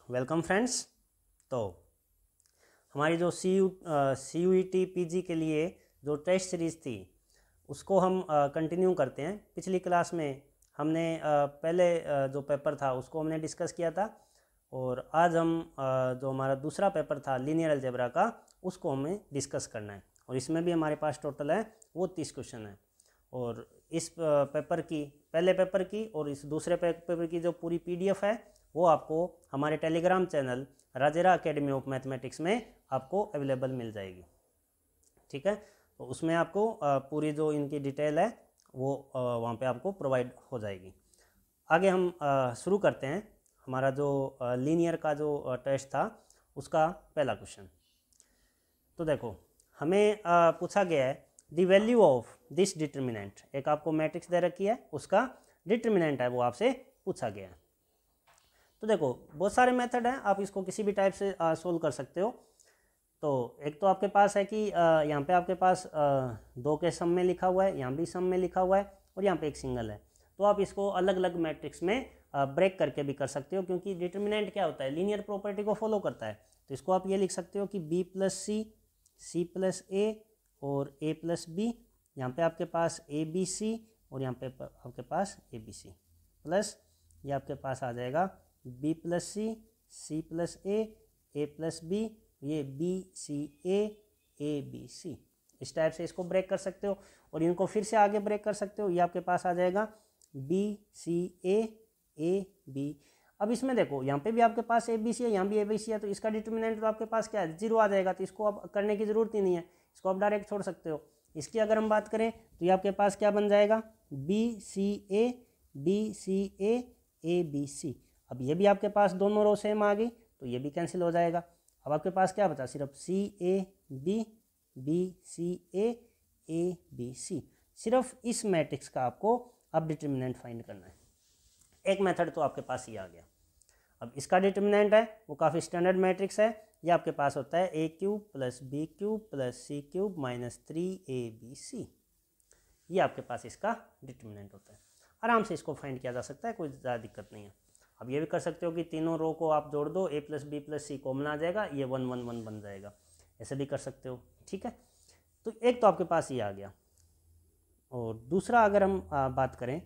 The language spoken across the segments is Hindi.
Welcome friends. तो हमारी जो CUET PG के लिए जो टेस्ट सीरीज़ थी उसको हम कंटिन्यू करते हैं। पिछली क्लास में हमने पहले जो पेपर था उसको हमने डिस्कस किया था और आज हम जो हमारा दूसरा पेपर था लीनियर अलजेब्रा का उसको हमें डिस्कस करना है और इसमें भी हमारे पास टोटल है वो 30 क्वेश्चन है। और इस पेपर की पहले पेपर की और इस दूसरे पेपर की जो पूरी PDF है वो आपको हमारे टेलीग्राम चैनल राजेरा एकेडमी ऑफ मैथमेटिक्स में आपको अवेलेबल मिल जाएगी। ठीक है, तो उसमें आपको पूरी जो इनकी डिटेल है वो वहाँ पे आपको प्रोवाइड हो जाएगी। आगे हम शुरू करते हैं हमारा जो लीनियर का जो टेस्ट था उसका पहला क्वेश्चन। तो देखो हमें पूछा गया है the value of this determinant. एक आपको मैट्रिक्स दे रखी है, उसका डिटर्मिनेंट है वो आपसे पूछा गया है। तो देखो बहुत सारे मेथड हैं, आप इसको किसी भी टाइप से सोल्व कर सकते हो। तो एक तो आपके पास है कि यहाँ पे आपके पास दो के सम में लिखा हुआ है, यहाँ भी सम में लिखा हुआ है और यहाँ पे एक सिंगल है। तो आप इसको अलग अलग मैट्रिक्स में ब्रेक करके भी कर सकते हो, क्योंकि डिटर्मिनेंट क्या होता है, लीनियर प्रॉपर्टी को फॉलो करता है। तो इसको आप ये लिख सकते हो कि B + C, C + A और A + B। यहाँ पे आपके पास ABC और यहाँ पे आपके पास ABC प्लस ये आपके पास आ जाएगा B + C, C + A + B, ये BCA ABC। इस टाइप से इसको ब्रेक कर सकते हो और इनको फिर से आगे ब्रेक कर सकते हो। ये आपके पास आ जाएगा BCA AB। अब इसमें देखो यहाँ पे भी आपके पास ABC है, यहाँ भी ABC है, तो इसका डिटर्मिनेंट तो आपके पास क्या है, 0 आ जाएगा। तो इसको अब करने की ज़रूरत ही नहीं है, इसको आप डायरेक्ट छोड़ सकते हो। इसकी अगर हम बात करें तो ये आपके पास क्या बन जाएगा, BCA BCA ABC। अब ये भी आपके पास दोनों रो सेम आ गई तो ये भी कैंसिल हो जाएगा। अब आपके पास क्या बचा, सिर्फ CAB BCA ABC। सिर्फ इस मैट्रिक्स का आपको अब डिटर्मिनेंट फाइंड करना है। एक मेथड तो आपके पास ये आ गया। अब इसका डिटर्मिनेंट है वो काफ़ी स्टैंडर्ड मैट्रिक्स है। ये आपके पास होता है A³ + B³ + C³ - 3ABC। ये आपके पास इसका डिटर्मिनेंट होता है। आराम से इसको फाइंड किया जा सकता है, कोई ज़्यादा दिक्कत नहीं है। अब ये भी कर सकते हो कि तीनों रो को आप जोड़ दो, A + B + C कॉमन आ जाएगा, ये 1 1 1 बन जाएगा। ऐसे भी कर सकते हो। ठीक है, तो एक तो आपके पास ये आ गया। और दूसरा अगर हम बात करें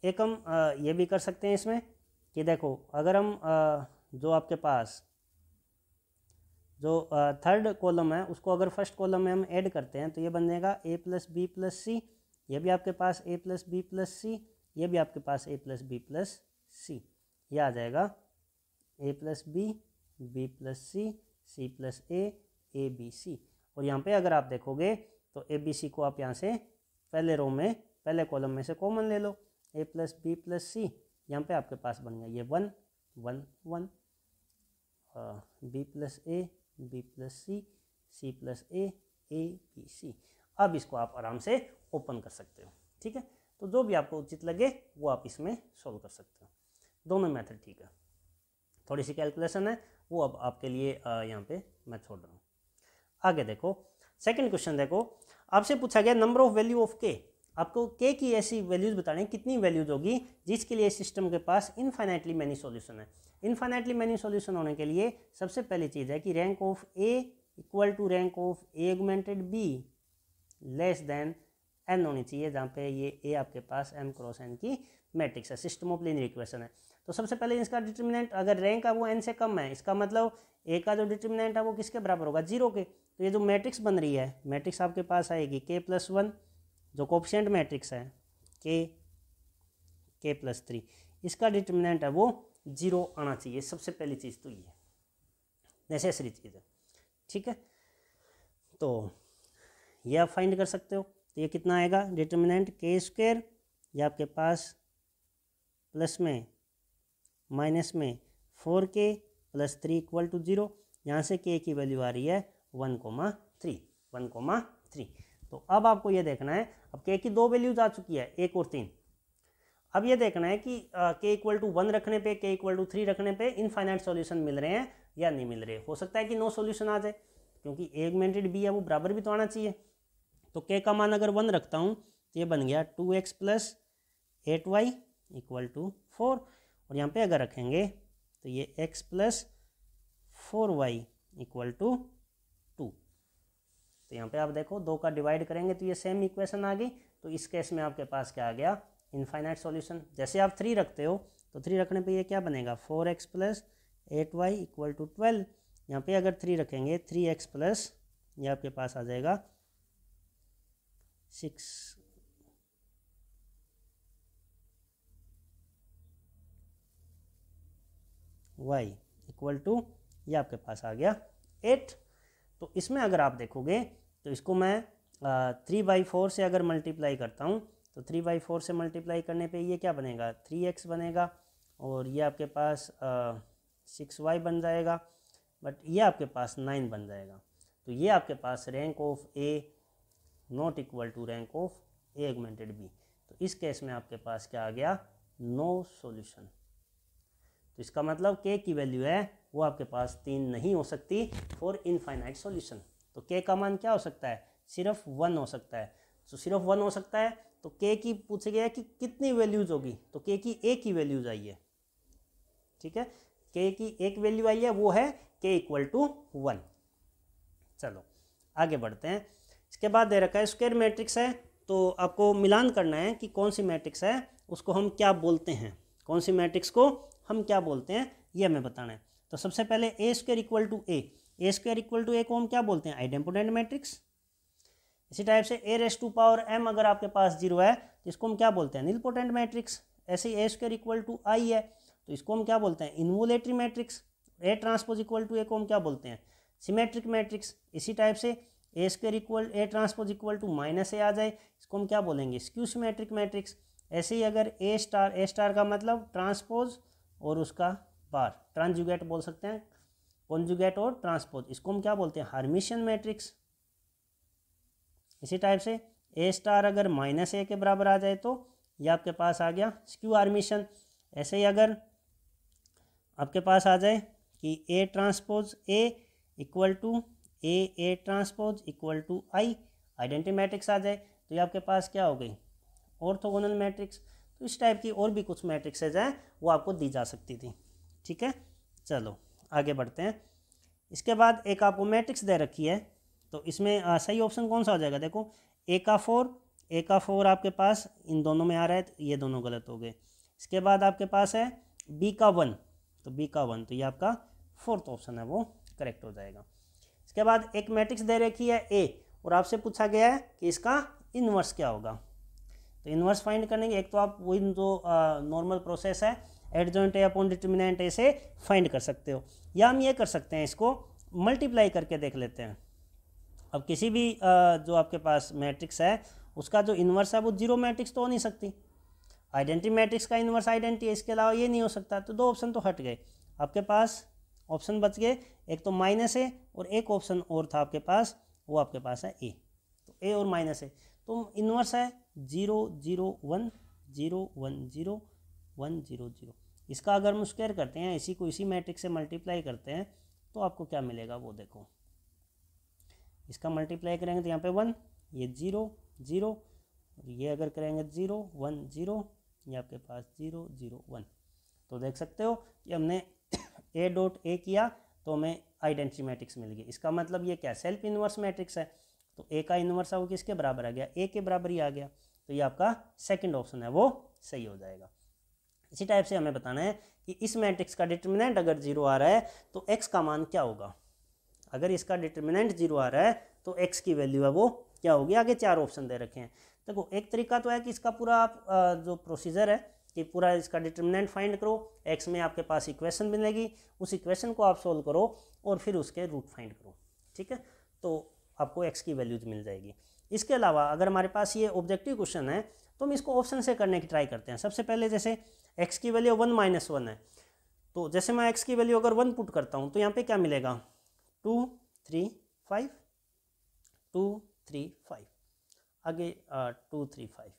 एक हम ये भी कर सकते हैं इसमें कि देखो अगर हम जो आपके पास जो थर्ड कॉलम है उसको अगर फर्स्ट कॉलम में हम ऐड करते हैं तो ये बन जाएगा A + B + C। ये भी आपके पास A + B + C, ये भी आपके पास A + B + C। ये आ जाएगा A + B B + C C + A ABC। और यहाँ पे अगर आप देखोगे तो ABC को आप यहाँ से पहले रो में पहले कॉलम में से कॉमन ले लो, A + B + C। यहाँ पे आपके पास बन गया ये 1 1 1, B + A B + C C + A ABC। अब इसको आप आराम से ओपन कर सकते हो। ठीक है, तो जो भी आपको उचित लगे वो आप इसमें सोल्व कर सकते हो। दोनों मेथड ठीक है। थोड़ी सी कैलकुलेशन है वो अब आपके लिए यहाँ पे मैं छोड़ रहा हूँ। आगे देखो सेकंड क्वेश्चन, देखो आपसे पूछा गया number of value of K। आपको K की ऐसी वैल्यूज बताने कितनी वैल्यूज होगी जिसके लिए सिस्टम के पास इनफाइनाइटली मैनी सॉल्यूशन है। इनफाइनाइटली मैनी सॉल्यूशन होने के लिए सबसे पहली चीज़ है कि rank of A = rank of A augmented B less than n होनी चाहिए, जहाँ पे ये A आपके पास m × n की मैट्रिक्स है, सिस्टम ऑफ लीनियर इक्वेशन है। तो सबसे पहले इसका डिटर्मिनेंट अगर रैंक है वो n से कम है, इसका मतलब A का जो डिटर्मिनेंट है वो किसके बराबर होगा, 0 के। तो ये जो मैट्रिक्स बन रही है, मैट्रिक्स आपके पास आएगी K + 1, जो कोफिशिएंट मैट्रिक्स है K + 3, इसका डिटर्मिनेंट है वो 0 आना चाहिए। सबसे पहली चीज़ तो ये नेसेसरी चीज़ है। ठीक है, तो ये आप फाइंड कर सकते हो। तो ये कितना आएगा डिटर्मिनेंट K², ये आपके पास प्लस में माइनस में 4K + 3 = 0। यहाँ से K की वैल्यू आ रही है 1,3 1,3। तो अब आपको ये देखना है, अब K की दो वैल्यूज आ चुकी है, 1 और 3। अब ये देखना है कि k इक्वल टू 1 रखने पे, k इक्वल टू 3 रखने पे इनफाइनाइट सॉल्यूशन मिल रहे हैं या नहीं मिल रहे। हो सकता है कि नो सॉल्यूशन आ जाए, क्योंकि ए ऑगमेंटेड बी है वो बराबर भी तो आना चाहिए। तो k का मान अगर 1 रखता हूँ तो ये बन गया 2x plus 8y equal to 4, और यहाँ पे अगर रखेंगे तो ये x plus 4y equal to 2। तो यहाँ पे आप देखो 2 का डिवाइड करेंगे तो ये सेम इक्वेशन आ गई। तो इस केस में आपके पास क्या आ गया, इनफाइनाइट सॉल्यूशन। जैसे आप 3 रखते हो तो 3 रखने पे ये क्या बनेगा, 4x plus 8y equal to 12। यहाँ पे अगर 3 रखेंगे 3x प्लस ये आपके पास आ जाएगा 6 y इक्वल टू ये आपके पास आ गया 8। तो इसमें अगर आप देखोगे तो इसको मैं 3/4 से अगर मल्टीप्लाई करता हूँ तो 3/4 से मल्टीप्लाई करने पे ये क्या बनेगा, 3x बनेगा, और ये आपके पास 6y बन जाएगा, बट ये आपके पास 9 बन जाएगा। तो ये आपके पास rank of A not equal to rank of A augmented B. तो इस केस में आपके पास क्या आ गया, नो सॉल्यूशन। तो इसका मतलब k की वैल्यू है वो आपके पास 3 नहीं हो सकती फॉर इनफाइनाइट सॉल्यूशन। तो k का मान क्या हो सकता है, सिर्फ 1 हो सकता है। तो सिर्फ 1 हो सकता है तो k की पूछे गया है कि कितनी वैल्यूज होगी, तो k की एक ही वैल्यूज आई है। ठीक है, k की एक वैल्यू आई है, वो है k इक्वल टू 1। चलो आगे बढ़ते हैं। इसके बाद दे रखा है स्क्वायर मैट्रिक्स है, तो आपको मिलान करना है कि कौन सी मैट्रिक्स है उसको हम क्या बोलते हैं, कौन सी मैट्रिक्स को हम क्या बोलते हैं ये हमें बताना है। तो सबसे पहले A square equal to A square equal to A को हम क्या बोलते हैं, आइडेम्पोटेंट मैट्रिक्स। इसी टाइप से A raise to power M अगर आपके पास 0 है तो इसको हम क्या बोलते हैं, निलपोटेंट मैट्रिक्स। ऐसे ही A square equal to I है तो इसको हम क्या बोलते हैं, involutory matrix. A transpose equal to A को हम क्या बोलते हैं, सिमेट्रिक मैट्रिक्स। इसी टाइप से A square equal A transpose equal to minus A आ जाए, इसको हम क्या बोलेंगे, स्क्यू सिमेट्रिक मैट्रिक्स। ऐसे ही अगर ए स्टार का मतलब ट्रांसपोज और उसका बार, ट्रांसजुगेट बोल सकते हैं, कॉन्जुगेट और ट्रांसपोज, इसको हम क्या बोलते हैं, हार्मिशियन मैट्रिक्स। इसी टाइप से ए स्टार अगर माइनस ए के बराबर आ जाए तो ये आपके पास आ गया स्क्यू हार्मिशियन। ऐसे ही अगर आपके पास आ जाए कि A transpose A equal to A transpose equal to I, identity matrix आ जाए तो ये आपके पास क्या हो गई, ऑर्थोगोनल मैट्रिक्स। तो इस टाइप की और भी कुछ मैट्रिक्सेज हैं वो आपको दी जा सकती थी। ठीक है, चलो आगे बढ़ते हैं। इसके बाद एक आपको मैट्रिक्स दे रखी है, तो इसमें सही ऑप्शन कौन सा हो जाएगा, देखो ए का 4 आपके पास इन दोनों में आ रहा है तो ये दोनों गलत हो गए। इसके बाद आपके पास है बी का 1, तो बी का 1 तो ये आपका 4th ऑप्शन है वो करेक्ट हो जाएगा। इसके बाद एक मैट्रिक्स दे रखी है ए और आपसे पूछा गया है कि इसका इन्वर्स क्या होगा। तो इन्वर्स फाइंड करने के एक तो आप वही जो नॉर्मल प्रोसेस है एडजॉइंट ए अपॉन डिटर्मिनेंट ए से फाइंड कर सकते हो, या हम ये कर सकते हैं इसको मल्टीप्लाई करके देख लेते हैं। अब किसी भी जो आपके पास मैट्रिक्स है उसका जो इन्वर्स है वो 0 मैट्रिक्स तो हो नहीं सकती, आइडेंटिटी मैट्रिक्स का इन्वर्स आइडेंटिटी है, इसके अलावा ये नहीं हो सकता। तो 2 ऑप्शन तो हट गए, आपके पास ऑप्शन बच गए, एक तो माइनस ए और एक ऑप्शन और था आपके पास, वो आपके पास है ए। तो ए और माइनस ए, तो इन्वर्स है 0 0 1 0 1 0 1 0 0। इसका अगर हम स्क्वायर करते हैं, इसी को इसी मैट्रिक्स से मल्टीप्लाई करते हैं तो आपको क्या मिलेगा वो देखो। इसका मल्टीप्लाई करेंगे तो यहाँ पे 1, ये 0 0, और ये अगर करेंगे 0 1 0, ये आपके पास 0 0 1। तो देख सकते हो कि हमने ए डॉट ए किया तो हमें आइडेंटिटी मैट्रिक्स मिल गई। इसका मतलब ये क्या, सेल्फ इन्वर्स मैट्रिक्स है। तो ए का इन्वर्स है वो किसके बराबर आ गया, ए के बराबर ही आ गया। तो ये आपका सेकंड ऑप्शन है वो सही हो जाएगा। इसी टाइप से हमें बताना है कि इस मैट्रिक्स का डिटर्मिनेंट अगर 0 आ रहा है तो x का मान क्या होगा। अगर इसका डिटर्मिनेंट 0 आ रहा है तो x की वैल्यू है वो क्या होगी। आगे 4 ऑप्शन दे रखे हैं। देखो एक तरीका तो है कि इसका पूरा आप जो प्रोसीजर है कि पूरा इसका डिटर्मिनेंट फाइंड करो, x में आपके पास इक्वेशन मिलेगी, उस इक्वेशन को आप सोल्व करो और फिर उसके रूट फाइंड करो। ठीक है, तो आपको x की वैल्यूज मिल जाएगी। इसके अलावा अगर हमारे पास ये ऑब्जेक्टिव क्वेश्चन है तो हम इसको ऑप्शन से करने की ट्राई करते हैं। सबसे पहले जैसे x की वैल्यू 1 - 1 है, तो जैसे मैं x की वैल्यू अगर 1 पुट करता हूँ तो यहाँ पे क्या मिलेगा 2 3 5 2 3 5, आगे 2 3 5,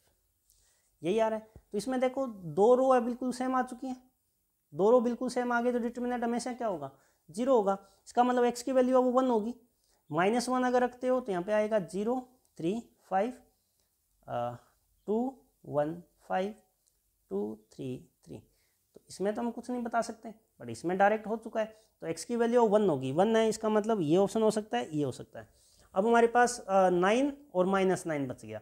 यही आ रहा है। तो इसमें देखो 2 रो है बिल्कुल सेम आ चुकी हैं, 2 रो बिल्कुल सेम आ गए तो डिटर्मिनेंट हमेशा क्या होगा, 0 होगा। इसका मतलब x की वैल्यू अब 1 होगी। -1 अगर रखते हो तो यहाँ पे आएगा 0 3 5 2 1 5 2 3 3। तो इसमें तो हम कुछ नहीं बता सकते, बट इसमें डायरेक्ट हो चुका है। तो x की वैल्यू 1 होगी, 1 है, इसका मतलब ये ऑप्शन हो सकता है, ये हो सकता है। अब हमारे पास 9 और -9 बच गया,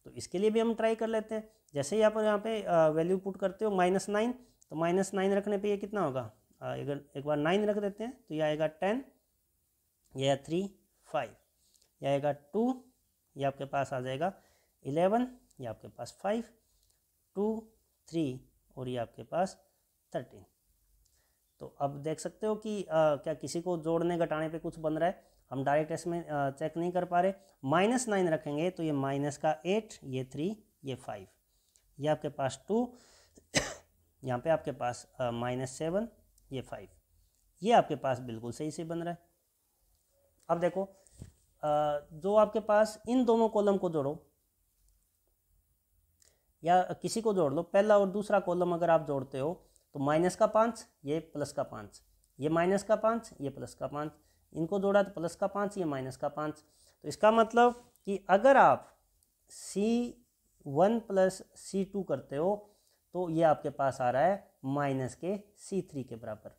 तो इसके लिए भी हम ट्राई कर लेते हैं। जैसे ही आप यहाँ पे वैल्यू पुट करते हो -9, तो -9 रखने पे ये कितना होगा, अगर एक बार 9 रख देते हैं तो ये आएगा 10, ये आएगा 3 5, ये आएगा 2, ये आपके पास आ जाएगा 11, ये आपके पास 5 2 3 और ये आपके पास 13। तो अब देख सकते हो कि क्या किसी को जोड़ने घटाने पे कुछ बन रहा है, हम डायरेक्ट इसमें चेक नहीं कर पा रहे। -9 रखेंगे तो ये माइनस का 8, ये 3, ये 5, ये आपके पास 2, यहाँ पे आपके पास -7, ये 5, ये आपके पास बिल्कुल सही से बन रहा है। अब देखो जो आपके पास इन दोनों कॉलम को जोड़ो या किसी को जोड़ लो, पहला और दूसरा कॉलम अगर आप जोड़ते हो तो -5, ये +5, ये -5, ये +5, इनको जोड़ा तो +5, ये -5। तो इसका मतलब कि अगर आप C1 + C2 करते हो तो ये आपके पास आ रहा है -C3 के बराबर,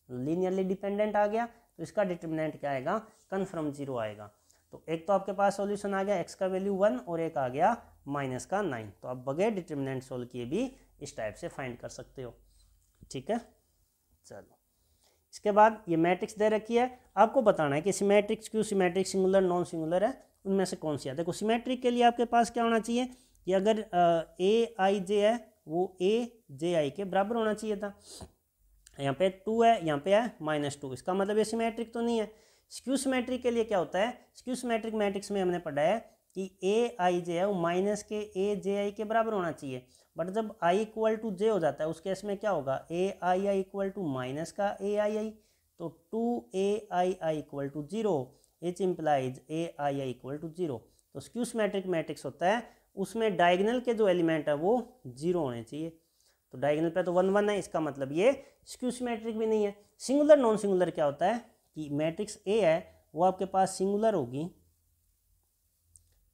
लीनियरली डिपेंडेंट आ गया। तो इसका डिटर्मिनेंट क्या आएगा, कन्फर्म 0 आएगा। तो एक तो आपके पास सॉल्यूशन आ गया x का वैल्यू 1 और एक आ गया -9। तो आप बगैर डिटर्मिनेंट सोल्व किए भी इस टाइप से फाइंड कर सकते हो। ठीक है, चलो इसके बाद ये मैट्रिक्स दे रखी है, आपको बताना है कि symmetric, Q symmetric, singular, non singular है, उनमें से कौन सी है। देखो सिमेट्रिक के लिए आपके पास क्या होना चाहिए कि अगर AIJ है वो AJI के बराबर होना चाहिए था। यहाँ पे 2 है, यहाँ पे है -2, इसका मतलब ये सिमेट्रिक तो नहीं है। स्क्यू सिमेट्रिक के लिए क्या होता है, स्क्यू सिमेट्रिक मैट्रिक्स में हमने पढ़ा है कि AIJ है वो माइनस के AJI के बराबर होना चाहिए। बट जब i = j हो जाता है उस केस में क्या होगा, AII = माइनस का AII, तो 2AII = 0, इच इम्प्लाइज AII = 0। तो स्क्यू सिमेट्रिक मैट्रिक्स होता है उसमें डायगोनल के जो एलिमेंट है वो 0 होने चाहिए। तो डायगोनल पे तो 1 1 है, इसका मतलब ये स्क्यू सिमेट्रिक भी नहीं है। सिंगुलर नॉन सिंगुलर क्या होता है कि मैट्रिक्स A है वो आपके पास सिंगुलर होगी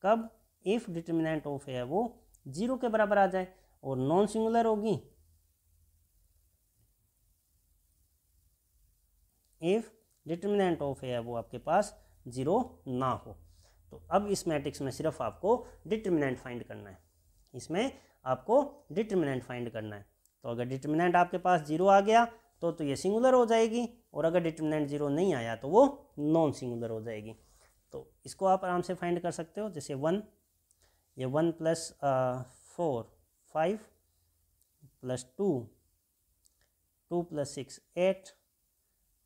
कब, इफ डिटर्मिनेंट ऑफ A है वो 0 के बराबर आ जाए, और नॉन सिंगुलर होगी इफ डिटर्मिनेंट ऑफ A है वो आपके पास 0 ना हो। तो अब इस मैट्रिक्स में सिर्फ आपको डिटर्मिनेंट फाइंड करना है, इसमें आपको डिटर्मिनेंट फाइंड करना है। तो अगर डिटर्मिनेंट आपके पास 0 आ गया तो ये सिंगुलर हो जाएगी, और अगर डिटर्मिनेंट 0 नहीं आया तो वो नॉन सिंगुलर हो जाएगी। तो इसको आप आराम से फाइंड कर सकते हो। जैसे 1, ये 1 + 4 5 + 2 2 + 6 8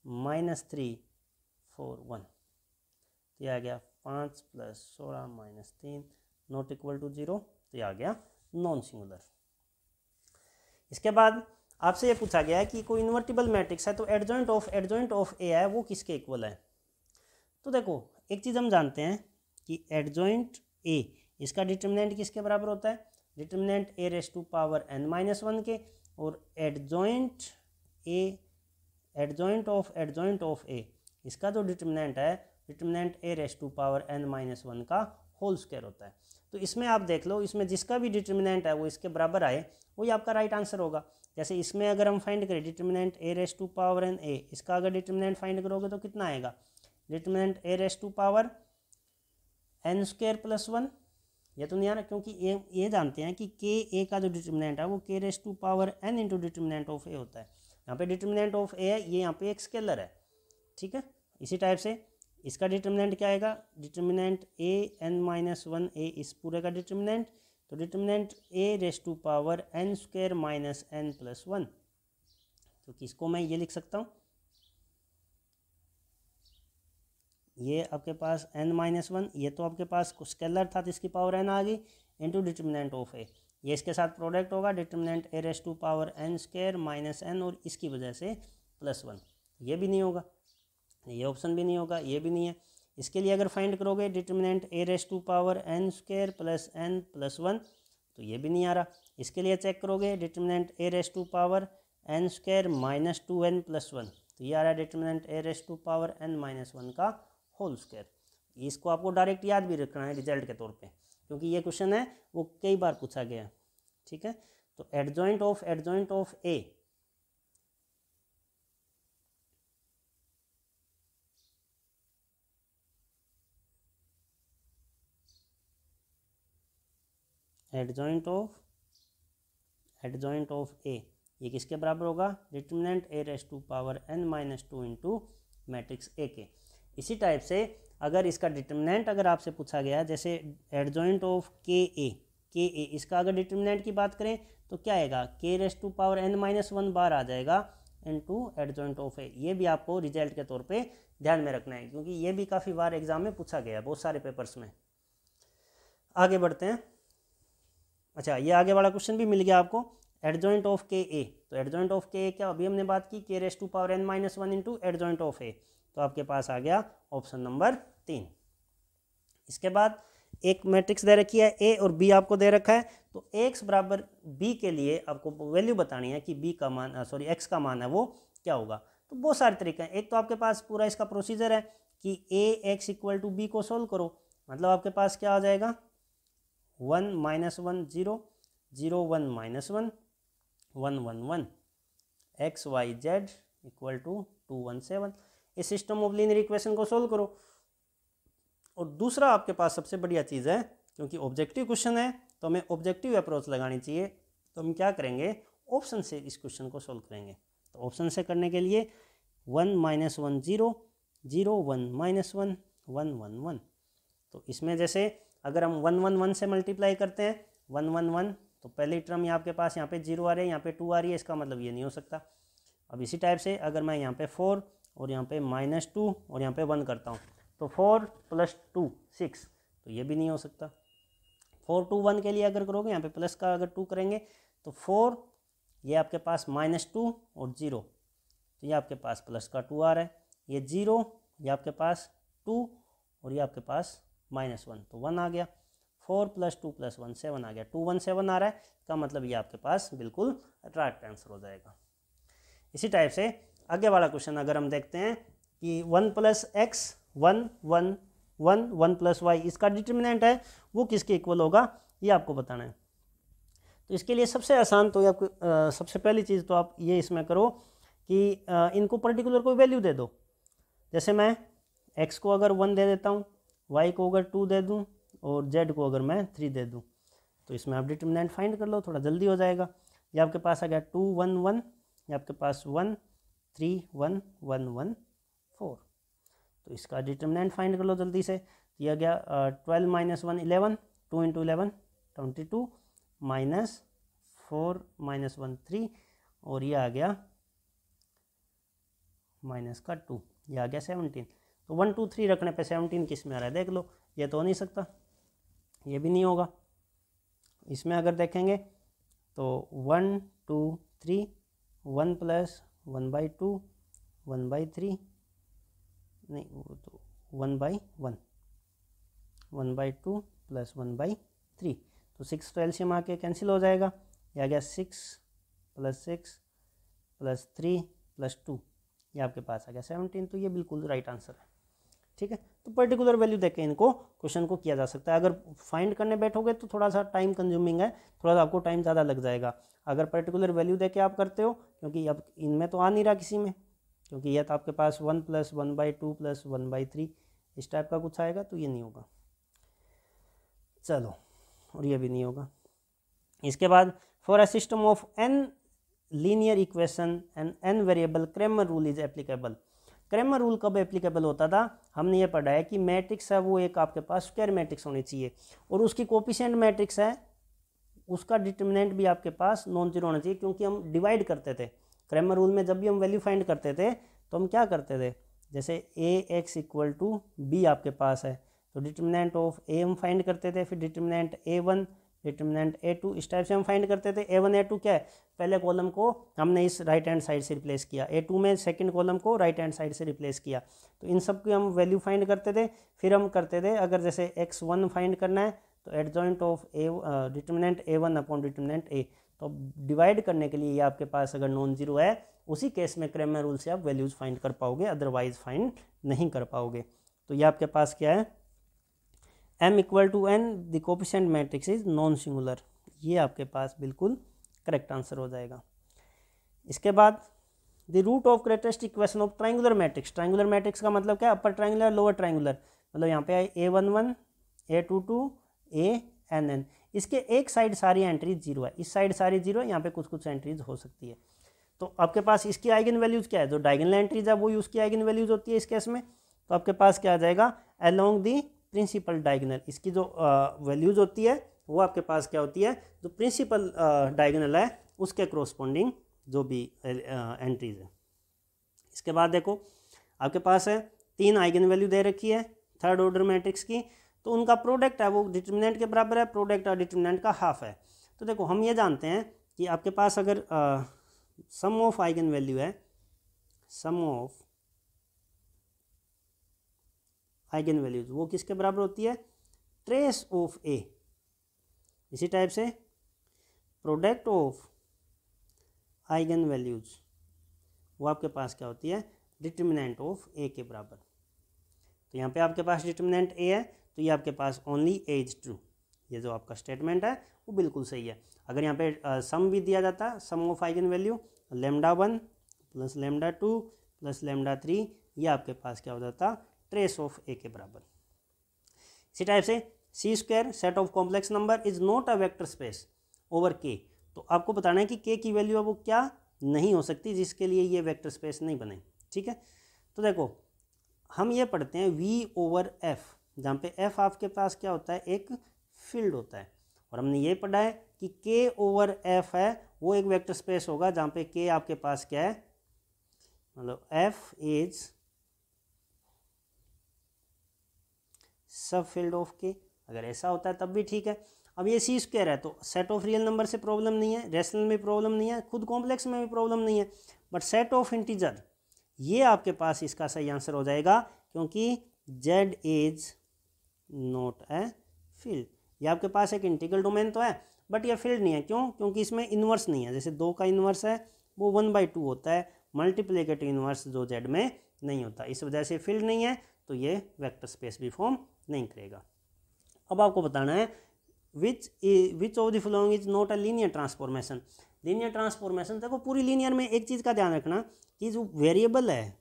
-3 4 1, ये आ गया 5 + 16 - 3 नॉट इक्वल टू 0, तो ये आ गया नॉन सिंगुलर। इसके बाद आपसे ये पूछा गया है कि कोई इन्वर्टिबल मैट्रिक्स है तो एडजॉइंट ऑफ ए है वो किसके इक्वल है। तो देखो एक चीज़ हम जानते हैं कि एडजॉइंट ए, इसका डिटर्मिनेंट किसके बराबर होता है, डिटर्मिनेंट A⁻n-1 के, और एडजॉइंट ऑफ ए, इसका जो डिटर्मिनेंट है डिटर्मिनेंट A⁻n-1 का होल स्क्वायर होता है। तो इसमें आप देख लो, इसमें जिसका भी डिटर्मिनेंट है वो इसके बराबर आए वही आपका राइट आंसर होगा। जैसे इसमें अगर हम फाइंड करें डिटर्मिनेंट A⁻n, इसका अगर डिटर्मिनेंट फाइंड करोगे तो कितना आएगा, डिटर्मिनेंट A⁻n² + 1, ये तो नहीं आ रहा, क्योंकि ये जानते हैं कि K का जो डिटर्मिनेंट है वो K⁻n × डिटर्मिनेंट ऑफ A होता है। यहाँ पे डिटर्मिनेंट ऑफ A है, ये यहाँ पे एक स्केलर है, ठीक है। इसी टाइप से इसका डिटर्मिनेंट क्या आएगा, डिटर्मिनेंट A(n-1) इस पूरे का डिटर्मिनेंट, तो डिटर्मिनेंट A⁻n² - n + 1, तो किसको मैं ये लिख सकता हूँ, ये आपके पास n-1, ये तो आपके पास स्केलर था तो इसकी पावर n आ गई, इंटू डिटर्मिनेंट ऑफ A, ये इसके साथ प्रोडक्ट होगा, डिटर्मिनेंट A⁻n² - n, और इसकी वजह से +1, ये भी नहीं होगा, ये ऑप्शन भी नहीं होगा, ये भी नहीं है। इसके लिए अगर फाइंड करोगे डिटर्मिनेंट A⁻n² + n + 1, तो ये भी नहीं आ रहा। इसके लिए चेक करोगे determinant A raise to power N square minus 2n plus 1, तो ये आ रहा है determinant A raise to power n minus 1 का होल स्क्वायर। इसको आपको डायरेक्ट याद भी रखना है रिजल्ट के तौर पे, क्योंकि ये क्वेश्चन है वो कई बार पूछा गया है। ठीक है, तो adjoint of A, adjoint of A ये किसके बराबर होगा, determinant A raise to power n minus 2 into matrix A के। इसी टाइप से अगर इसका डिटर्मिनेंट अगर आपसे पूछा गया, जैसे एडजॉइंट ऑफ के ए, इसका अगर डिटर्मिनेंट की बात करें तो क्या आएगा, K raise to power n minus 1 बार आ जाएगा इनटू एडजॉइंट ऑफ ए। ये भी आपको रिजल्ट के तौर पे ध्यान में रखना है, क्योंकि ये भी काफ़ी बार एग्जाम में पूछा गया बहुत सारे पेपर्स में। आगे बढ़ते हैं। अच्छा, ये आगे वाला क्वेश्चन भी मिल गया आपको, एडजॉइंट ऑफ के ए। तो एडजॉइंट ऑफ के ए क्या, अभी हमने बात की के raise to power n minus 1 into adjoint of A, तो आपके पास आ गया ऑप्शन नंबर 3। इसके बाद एक मैट्रिक्स दे रखी है ए और बी आपको दे रखा है, तो एक्स बराबर बी के लिए आपको वैल्यू बतानी है कि बी का मान एक्स का मान है वो क्या होगा। तो बहुत सारे तरीके हैं। एक तो आपके पास पूरा इसका प्रोसीजर है कि A X equal to B को सोल्व करो, मतलब आपके पास क्या आ जाएगा 1 minus 1 0 0 1 minus 1 1 1 1 X Y Z equal to 2 1 7। इस सिस्टम ऑफ लीनियर इक्वेशन को सोल्व करो। और दूसरा आपके पास सबसे बढ़िया चीज़ है, क्योंकि ऑब्जेक्टिव क्वेश्चन है तो हमें ऑब्जेक्टिव अप्रोच लगानी चाहिए, तो हम क्या करेंगे ऑप्शन से इस क्वेश्चन को सोल्व करेंगे। तो ऑप्शन से करने के लिए 1 माइनस 1 0 0 1 माइनस 1 1 1 1, तो इसमें जैसे अगर हम 1 1 1 से मल्टीप्लाई करते हैं 1 1 1, तो पहली टर्म यहाँ आपके पास यहाँ पे 0 आ रही है, यहाँ पे 2 आ रही है, इसका मतलब ये नहीं हो सकता। अब इसी टाइप से अगर मैं यहाँ पे 4 और यहाँ पे -2 और यहाँ पे 1 करता हूँ, तो 4 + 2 6, तो ये भी नहीं हो सकता। 4 2 1 के लिए अगर करोगे यहाँ पे प्लस का अगर 2 करेंगे तो 4 ये आपके पास -2 और 0, तो ये आपके पास प्लस का 2 आ रहा है, ये 0 ये आपके पास 2 और ये आपके पास -1, तो 1 आ गया। 4 + 2 + 1 7 आ गया, 2 1 7 आ रहा है, का मतलब ये आपके पास बिल्कुल राइट आंसर हो जाएगा। इसी टाइप से आगे वाला क्वेश्चन अगर हम देखते हैं कि 1 + x 1 1 1 1 + y इसका डिटर्मिनेंट है वो किसके इक्वल होगा, ये आपको बताना है। तो इसके लिए सबसे आसान तो आपको सबसे पहली चीज़ तो आप ये इसमें करो कि इनको पर्टिकुलर कोई वैल्यू दे दो। जैसे मैं x को अगर 1 दे देता हूँ, y को अगर 2 दे दूँ और z को अगर मैं 3 दे दूँ, तो इसमें आप डिटर्मिनेंट फाइंड कर लो, थोड़ा जल्दी हो जाएगा। ये आपके पास आ गया 2 1 1, ये आपके पास 1 3 1 1 1 4, तो इसका डिटर्मिनेंट फाइंड कर लो जल्दी से। ये आ गया 12 - 1 11, 2 × 11 22 -4 - 1 3, और ये आ गया -2, ये आ गया 17। तो 1 2 3 रखने पे 17 किस में आ रहा है देख लो, ये तो हो नहीं सकता, ये भी नहीं होगा। इसमें अगर देखेंगे तो 1 2 3 1 + 1/2 1/3 नहीं, वो तो 1/1 1/2 + 1/3, तो 6 तो एलसीएम आके कैंसिल हो जाएगा। ये आ गया 6 + 6 + 3 + 2, ये आपके पास आ गया 17, तो ये बिल्कुल राइट आंसर है। ठीक है, तो पर्टिकुलर वैल्यू देके इनको क्वेश्चन को किया जा सकता है। अगर फाइंड करने बैठोगे तो थोड़ा सा टाइम कंज्यूमिंग है, थोड़ा सा आपको टाइम ज़्यादा लग जाएगा। अगर पर्टिकुलर वैल्यू देके आप करते हो, क्योंकि अब इनमें तो आ नहीं रहा किसी में, क्योंकि यह तो आपके पास 1 + 1/2 + 1/3 इस टाइप का कुछ आएगा, तो ये नहीं होगा। चलो, और ये भी नहीं होगा। इसके बाद for a system of n linear equation and n variable Cramer rule is applicable. Cramer rule कब एप्लीकेबल होता था, हमने ये पढ़ा है कि मैट्रिक्स है वो एक आपके पास स्क्वायर मैट्रिक्स होनी चाहिए, और उसकी कोफिशिएंट मैट्रिक्स है उसका डिटर्मिनेंट भी आपके पास नॉन जीरो होना चाहिए, क्योंकि हम डिवाइड करते थे क्रैमर रूल में। जब भी हम वैल्यू फाइंड करते थे तो हम क्या करते थे, जैसे ax = b आपके पास है, तो डिटर्मिनेंट ऑफ a हम फाइंड करते थे, फिर डिटर्मिनेंट a1 डिटर्मिनेंट a2, इस टाइप से हम फाइंड करते थे। a1 a2 क्या है, पहले कॉलम को हमने इस राइट हैंड साइड से रिप्लेस किया, a2 में सेकंड कॉलम को राइट हैंड साइड से रिप्लेस किया, तो इन सब की हम वैल्यू फाइंड करते थे। फिर हम करते थे अगर जैसे x1 फाइंड करना है तो adjoint of A determinant A1 upon determinant A, तो डिवाइड करने के लिए ये आपके पास अगर नॉन जीरो है उसी केस में क्रैमर रूल से आप वैल्यूज़ फाइंड कर पाओगे, अदरवाइज फाइंड नहीं कर पाओगे। तो ये आपके पास क्या है, m equal to n the coefficient matrix is non singular, ये आपके पास बिल्कुल करेक्ट आंसर हो जाएगा। इसके बाद the root of characteristic equation of triangular matrix, triangular matrix का मतलब क्या है, अपर ट्राइंगुलर लोअर ट्राइंगुलर, मतलब यहाँ पे A11 A22 ANN, इसके एक साइड सारी एंट्रीज जीरो है, इस साइड सारी जीरो है, यहाँ पे कुछ कुछ एंट्रीज हो सकती है। तो आपके पास इसकी आइगन वैल्यूज़ क्या है, जो डायगोनल एंट्रीज है वो उसकी आइगन वैल्यूज़ होती है इस केस में। तो आपके पास क्या आ जाएगा, अलोंग दी प्रिंसिपल डायगोनल, इसकी जो वैल्यूज़ होती है वो आपके पास क्या होती है, जो प्रिंसिपल डायगोनल है उसके क्रोस्पोंडिंग जो भी एंट्रीज है। इसके बाद देखो आपके पास है 3 आइगन वैल्यू दे रखी है थर्ड ऑर्डर मैट्रिक्स की, तो उनका प्रोडक्ट है वो डिटर्मिनेंट के बराबर है, प्रोडक्ट और डिटर्मिनेंट का हाफ है। तो देखो हम ये जानते हैं कि आपके पास अगर सम ऑफ आइगन वैल्यू है, सम ऑफ आइगन वैल्यूज वो किसके बराबर होती है, ट्रेस ऑफ ए। इसी टाइप से प्रोडक्ट ऑफ आइगन वैल्यूज वो आपके पास क्या होती है, डिटर्मिनेंट ऑफ ए के बराबर। तो यहाँ पे आपके पास डिटर्मिनेंट ए है, तो ये आपके पास ओनली ए इज ट्रू, ये जो आपका स्टेटमेंट है वो बिल्कुल सही है। अगर यहाँ पे सम भी दिया जाता, sum of eigen value λ1 plus λ2 plus λ3, ये आपके पास क्या हो जाता, ट्रेस ऑफ ए के बराबर। इसी टाइप से C square set of complex number is not a vector space over K, तो आपको बताना है कि के की वैल्यू है वो क्या नहीं हो सकती, जिसके लिए ये वेक्टर स्पेस नहीं बने। ठीक है, तो देखो हम ये पढ़ते हैं वी ओवर एफ, जहाँ पे एफ आपके पास क्या होता है, एक फील्ड होता है, और हमने ये पढ़ा है कि के ओवर एफ है वो एक वेक्टर स्पेस होगा जहाँ पे के आपके पास क्या है, मतलब एफ इज सब फील्ड ऑफ के। अगर ऐसा होता है तब भी ठीक है। अब ये सी स्क्वायर है तो सेट ऑफ रियल नंबर से प्रॉब्लम नहीं है, रेशनल में प्रॉब्लम नहीं है, खुद कॉम्प्लेक्स में भी प्रॉब्लम नहीं है, बट सेट ऑफ इंटीजर ये आपके पास इसका सही आंसर हो जाएगा, क्योंकि Z is not a field. ये आपके पास एक इंटीग्रल डोमेन तो है बट ये फील्ड नहीं है, क्यों, क्योंकि इसमें इन्वर्स नहीं है। जैसे 2 का इन्वर्स है वो 1/2 होता है, मल्टीप्लिकेटिव इन्वर्स जो जेड में नहीं होता, इस वजह से फील्ड नहीं है, तो ये वेक्टर स्पेस भी फॉर्म नहीं करेगा। अब आपको बताना है which of the following is not a linear transformation. Linear transformation देखो पूरी लीनियर में एक चीज़ का ध्यान रखना कि जो वेरिएबल है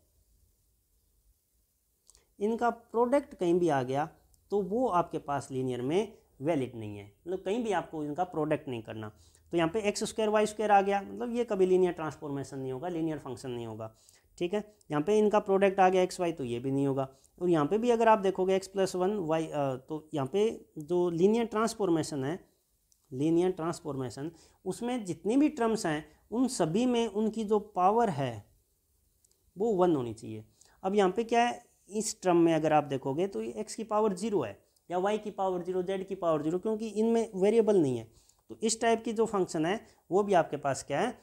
इनका प्रोडक्ट कहीं भी आ गया तो वो आपके पास लीनियर में वैलिड नहीं है, मतलब कहीं भी आपको इनका प्रोडक्ट नहीं करना। तो यहाँ पे एक्स स्क्वायर वाई स्क्वायर आ गया, मतलब ये कभी लीनियर ट्रांसफॉर्मेशन नहीं होगा, लीनियर फंक्शन नहीं होगा। ठीक है, यहाँ पे इनका प्रोडक्ट आ गया एक्स वाई, तो ये भी नहीं होगा। और यहाँ पे भी अगर आप देखोगे एक्स प्लस 1 वाई, तो यहाँ पे जो लीनियर ट्रांसफॉर्मेशन है, लीनियर ट्रांसफॉर्मेशन उसमें जितनी भी टर्म्स हैं उन सभी में उनकी जो पावर है वो 1 होनी चाहिए। अब यहाँ पे क्या है, इस टर्म में अगर आप देखोगे तो एक्स की पावर 0 है या वाई की पावर 0, जेड की पावर 0, क्योंकि इनमें वेरिएबल नहीं है। तो इस टाइप की जो फंक्शन है वो भी आपके पास क्या है,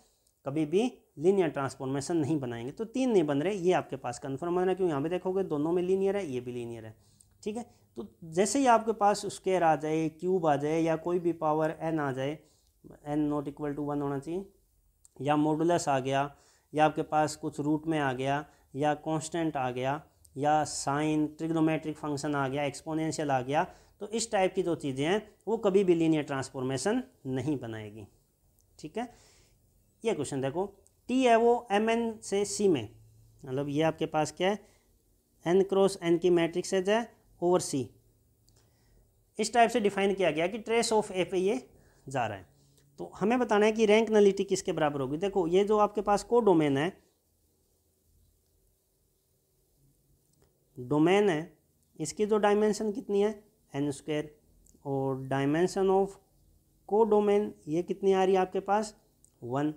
कभी भी लीनियर ट्रांसफॉर्मेशन नहीं बनाएंगे। तो 3 नहीं बन रहे, ये आपके पास कन्फर्म बन रहा है, क्योंकि यहाँ पे देखोगे दोनों में लीनियर है, ये भी लीनियर है। ठीक है, तो जैसे ही आपके पास स्क्वायर आ जाए, क्यूब आ जाए, या कोई भी पावर n आ जाए, n नॉट इक्वल टू 1 होना चाहिए, या मॉडुलस आ गया, या आपके पास कुछ रूट में आ गया, या कांस्टेंट आ गया, या साइन ट्रिग्नोमेट्रिक फंक्शन आ गया, एक्सपोनेंशियल आ गया, तो इस टाइप की जो चीज़ें हैं वो कभी भी लीनियर ट्रांसफॉर्मेशन नहीं बनाएगी। ठीक है, ये क्वेश्चन देखो, टी है वो mn से c में, मतलब ये आपके पास क्या है, n क्रॉस n की मैट्रिक्सेज है ओवर c, इस टाइप से डिफाइन किया गया कि ट्रेस ऑफ ए पे ये जा रहा है। तो हमें बताना है कि रैंक नलिटी किसके बराबर होगी। देखो ये जो आपके पास को डोमेन है, डोमेन है, इसकी जो डायमेंशन कितनी है n², और डायमेंशन ऑफ को डोमेन ये कितनी आ रही है आपके पास 1।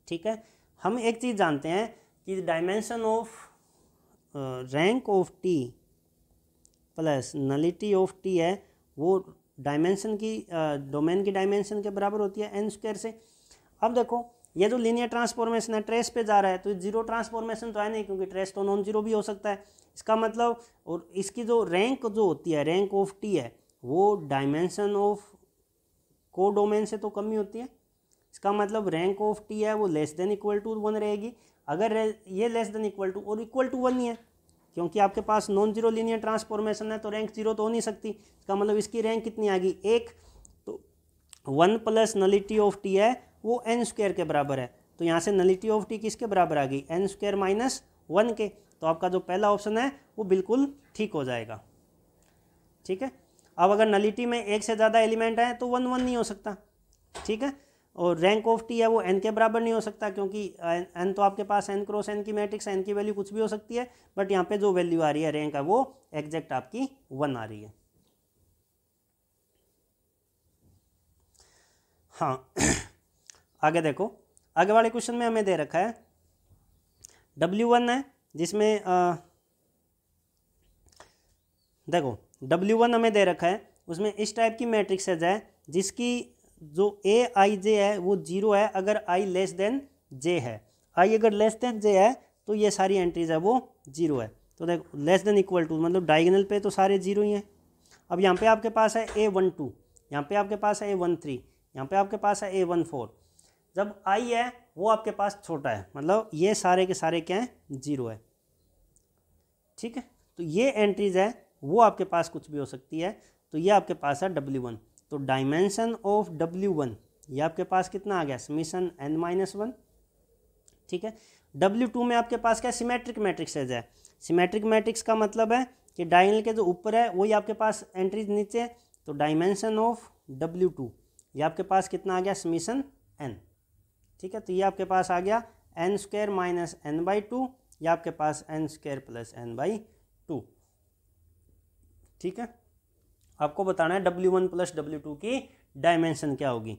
ठीक है, हम एक चीज़ जानते हैं कि dimension of rank of T plus nullity of T है वो डायमेंशन की डोमेन की डायमेंशन के बराबर होती है n² से। अब देखो ये जो लीनियर ट्रांसफॉर्मेशन है ट्रेस पे जा रहा है, तो जीरो ट्रांसफॉर्मेशन तो है नहीं, क्योंकि ट्रेस तो नॉन जीरो भी हो सकता है। इसका मतलब, और इसकी जो रैंक जो होती है, रैंक ऑफ टी है वो डायमेंशन ऑफ कोडोमेन से तो कम ही होती है। इसका मतलब रैंक ऑफ टी है वो लेस देन इक्वल टू 1 रहेगी। अगर ये लेस देन इक्वल टू और इक्वल टू 1 ही है, क्योंकि आपके पास नॉन जीरो लीनियर ट्रांसफॉर्मेशन है तो रैंक 0 तो हो नहीं सकती। इसका मतलब इसकी रैंक कितनी आ गई 1। तो 1 प्लस नलिटी ऑफ टी है वो n स्क्वायर के बराबर है। तो यहाँ से नलिटी ऑफ टी किसके बराबर आ गई n स्क्वायर माइनस 1 के। तो आपका जो पहला ऑप्शन है वो बिल्कुल ठीक हो जाएगा। ठीक है। अब अगर नलिटी में एक से ज़्यादा एलिमेंट है तो 1 1 नहीं हो सकता। ठीक है। और रैंक ऑफ टी है वो n के बराबर नहीं हो सकता, क्योंकि n तो आपके पास n क्रॉस n की मैट्रिक्स है, n की वैल्यू कुछ भी हो सकती है, बट यहाँ पे जो वैल्यू आ रही है रैंक है वो एग्जैक्ट आपकी 1 आ रही है। हाँ आगे देखो, आगे वाले क्वेश्चन में हमें दे रखा है W1 है, जिसमें देखो W1 हमें दे रखा है, उसमें इस टाइप की मैट्रिक्सेज है जिसकी जो ए आई जे है वो 0 है अगर आई लेस देन जे है। आई अगर लेस देन जे है तो ये सारी एंट्रीज है वो 0 है। तो देखो लेस देन इक्वल टू मतलब डायगोनल पे तो सारे 0 ही हैं। अब यहाँ पे आपके पास है A12, यहाँ पे आपके पास है A13, यहाँ पे आपके पास है A14। जब आई है वो आपके पास छोटा है, मतलब ये सारे के सारे क्या हैं 0 है। ठीक है। तो ये एंट्रीज है वो आपके पास कुछ भी हो सकती है। तो ये आपके पास है W1। तो डायमेंशन ऑफ W1 ये आपके पास कितना आ गया समीशन n-1। ठीक है। W2 में आपके पास क्या सिमेट्रिक मैट्रिक्सेज है। सिमेट्रिक मैट्रिक्स का मतलब है कि डायगोनल के जो ऊपर है वही आपके पास एंट्रीज नीचे है। तो डायमेंशन ऑफ W2 ये आपके पास कितना आ गया समीशन n। ठीक है। तो ये आपके पास आ गया n स्क्वायर माइनस n/2, ये आपके पास n स्क्वायर प्लस n/2। ठीक है। आपको बताना है W1 प्लस W2 की डायमेंशन क्या होगी।